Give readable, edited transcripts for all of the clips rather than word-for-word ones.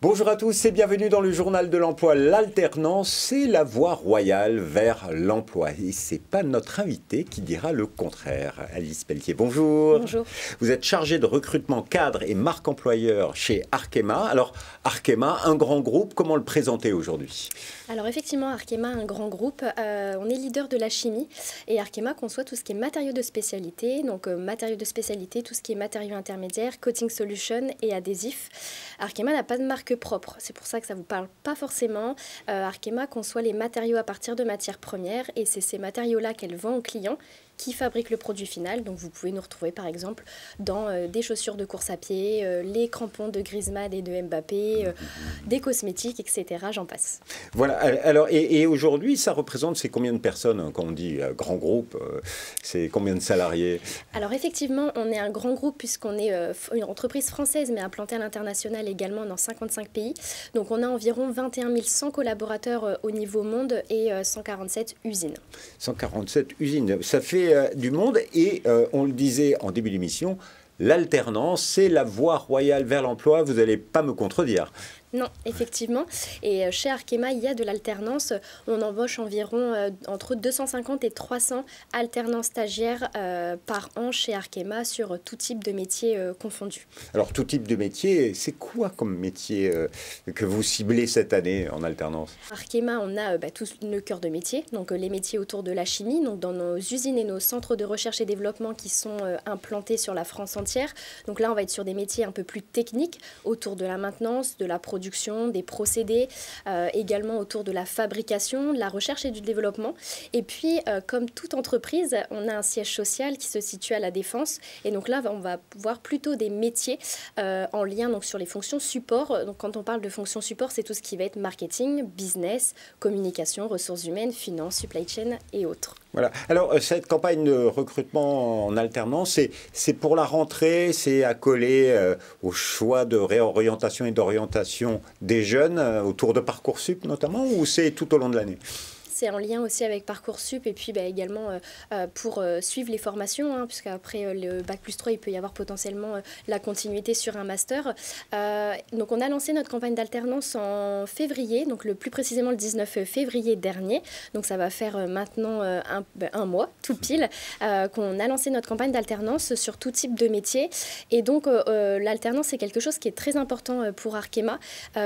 Bonjour à tous et bienvenue dans le journal de l'emploi. L'alternance, c'est la voie royale vers l'emploi. Et c'est pas notre invité qui dira le contraire. Alice Pelletier, bonjour. Bonjour. Vous êtes chargée de recrutement cadre et marque employeur chez Arkema. Alors, Arkema, un grand groupe, comment le présenter aujourd'hui? Alors effectivement, Arkema, un grand groupe, on est leader de la chimie et Arkema conçoit tout ce qui est matériaux de spécialité, donc matériaux de spécialité, tout ce qui est matériaux intermédiaires, coating solution et adhésifs. Arkema n'a pas de marque propre, c'est pour ça que ça ne vous parle pas forcément. Arkema conçoit les matériaux à partir de matières premières et c'est ces matériaux-là qu'elle vend aux clients qui fabriquent le produit final. Donc vous pouvez nous retrouver par exemple dans des chaussures de course à pied, les crampons de Griezmann et de Mbappé, des cosmétiques, etc. J'en passe. Voilà, alors et aujourd'hui, ça représente, c'est combien de personnes quand on dit grand groupe, c'est combien de salariés? Alors effectivement, on est un grand groupe puisqu'on est une entreprise française mais implantée à l'international également dans 55 pays. Donc on a environ 21 100 collaborateurs au niveau monde et 147 usines. 147 usines, ça fait du monde et on le disait en début d'émission, l'alternance, c'est la voie royale vers l'emploi, vous n'allez pas me contredire. Non, effectivement. Et chez Arkema, il y a de l'alternance. On embauche environ entre 250 et 300 alternants stagiaires par an chez Arkema sur tout type de métiers confondus. Alors, tout type de métier, c'est quoi comme métier que vous ciblez cette année en alternance? Arkema, on a tout le cœur de métier, donc les métiers autour de la chimie, donc dans nos usines et nos centres de recherche et développement qui sont implantés sur la France entière. Donc là, on va être sur des métiers un peu plus techniques autour de la maintenance, de la production, des procédés, également autour de la fabrication, de la recherche et du développement. Et puis, comme toute entreprise, on a un siège social qui se situe à la Défense. Et donc là, on va voir plutôt des métiers en lien donc, sur les fonctions support. Donc quand on parle de fonctions support, c'est tout ce qui va être marketing, business, communication, ressources humaines, finance, supply chain et autres. Voilà. Alors, cette campagne de recrutement en alternance, c'est pour la rentrée, c'est accolé au choix de réorientation et d'orientation des jeunes autour de Parcoursup notamment, ou c'est tout au long de l'année? C'est en lien aussi avec Parcoursup et puis également pour suivre les formations, hein, puisqu'après le Bac+3, il peut y avoir potentiellement la continuité sur un master. Donc on a lancé notre campagne d'alternance en février, donc le plus précisément le 19 février dernier. Donc ça va faire maintenant un mois, tout pile, qu'on a lancé notre campagne d'alternance sur tout type de métier. Et donc l'alternance, c'est quelque chose qui est très important pour Arkema,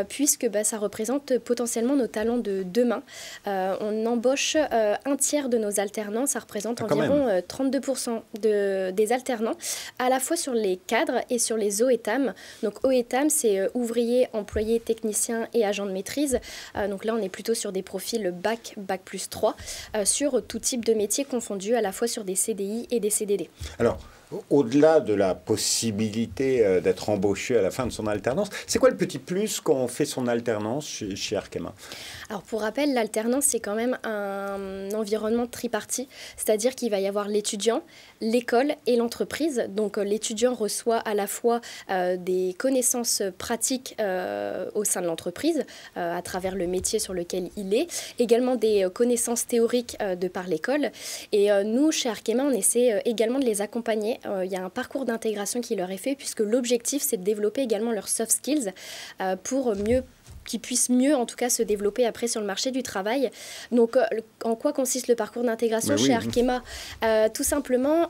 puisque ça représente potentiellement nos talents de demain. On embauche un tiers de nos alternants, ça représente environ 32% des alternants, à la fois sur les cadres et sur les OETAM. Donc OETAM, c'est ouvrier, employé, technicien et agent de maîtrise. Donc là, on est plutôt sur des profils Bac, Bac+3, sur tout type de métiers confondus, à la fois sur des CDI et des CDD. Alors, au-delà de la possibilité d'être embauché à la fin de son alternance, c'est quoi le petit plus quand on fait son alternance chez Arkema? Alors pour rappel, l'alternance, c'est quand même un environnement tripartite, c'est-à-dire qu'il va y avoir l'étudiant, l'école et l'entreprise. Donc l'étudiant reçoit à la fois des connaissances pratiques au sein de l'entreprise, à travers le métier sur lequel il est, également des connaissances théoriques de par l'école. Et nous, chez Arkema, on essaie également de les accompagner. Il y a un parcours d'intégration qui leur est fait, puisque l'objectif, c'est de développer également leurs soft skills pour qui puissent mieux, en tout cas, se développer après sur le marché du travail. Donc, en quoi consiste le parcours d'intégration chez Arkema? Tout simplement,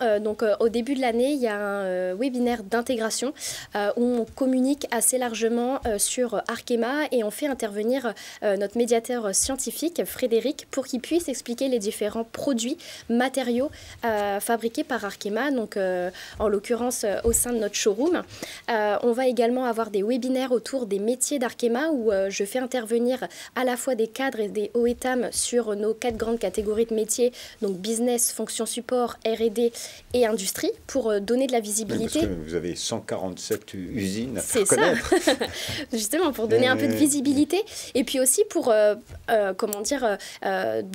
au début de l'année, il y a un webinaire d'intégration où on communique assez largement sur Arkema et on fait intervenir notre médiateur scientifique, Frédéric, pour qu'il puisse expliquer les différents produits, matériaux fabriqués par Arkema, donc en l'occurrence au sein de notre showroom. On va également avoir des webinaires autour des métiers d'Arkema où je fais intervenir à la fois des cadres et des OETAM sur nos 4 grandes catégories de métiers, donc business, fonction support, R&D et industrie, pour donner de la visibilité. Parce que vous avez 147 usines à faire connaître. C'est ça, justement, pour donner un peu de visibilité et puis aussi pour,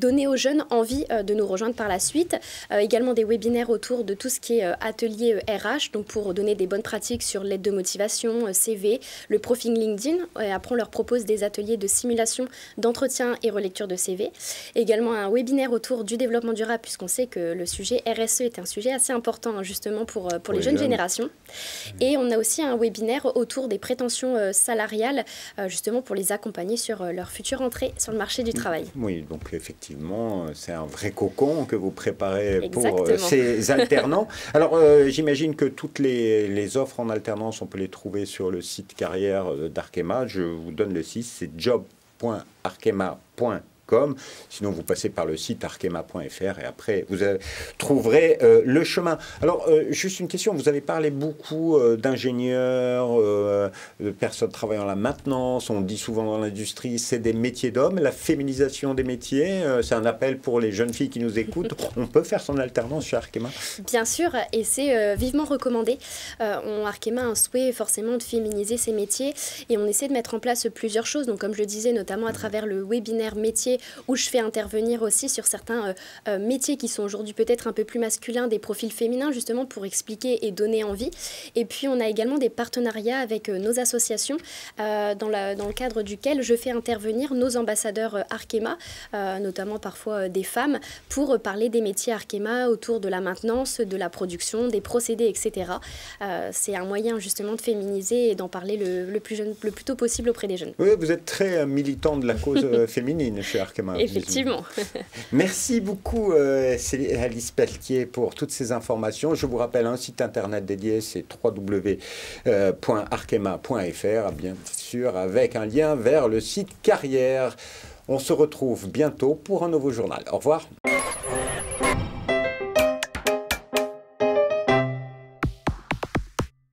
donner aux jeunes envie de nous rejoindre par la suite. Également des webinaires autour de tout ce qui est atelier RH, donc pour donner des bonnes pratiques sur l'aide de motivation, CV, le profil LinkedIn. Et après, on leur propose propose des ateliers de simulation, d'entretien et relecture de CV. Également un webinaire autour du développement durable, puisqu'on sait que le sujet RSE est un sujet assez important hein, justement pour les jeunes générations. Et on a aussi un webinaire autour des prétentions salariales, justement pour les accompagner sur leur future entrée sur le marché du travail. Oui, donc effectivement, c'est un vrai cocon que vous préparez Exactement. pour ces alternants. Alors, j'imagine que toutes les offres en alternance, on peut les trouver sur le site carrière d'Arkema. Je vous donne le site, c'est job.arkema.com. Sinon, vous passez par le site arkema.fr et après, vous trouverez le chemin. Alors, juste une question. Vous avez parlé beaucoup d'ingénieurs, de personnes travaillant à la maintenance. On dit souvent dans l'industrie, c'est des métiers d'hommes. La féminisation des métiers, c'est un appel pour les jeunes filles qui nous écoutent. On peut faire son alternance chez Arkema? Bien sûr, et c'est vivement recommandé. Arkema a un souhait forcément de féminiser ces métiers et on essaie de mettre en place plusieurs choses. Donc, comme je le disais, notamment à travers le webinaire métier où je fais intervenir aussi sur certains métiers qui sont aujourd'hui peut-être un peu plus masculins, des profils féminins justement pour expliquer et donner envie. Et puis on a également des partenariats avec nos associations dans le cadre duquel je fais intervenir nos ambassadeurs Arkema, notamment parfois des femmes, pour parler des métiers Arkema autour de la maintenance, de la production, des procédés, etc. C'est un moyen justement de féminiser et d'en parler le plus tôt possible auprès des jeunes. Oui, vous êtes très militant de la cause féminine chez Arkema. Effectivement. Merci beaucoup Alice Pelletier pour toutes ces informations. Je vous rappelle un site internet dédié, c'est www.arkema.fr, bien sûr avec un lien vers le site carrière. On se retrouve bientôt pour un nouveau journal. Au revoir.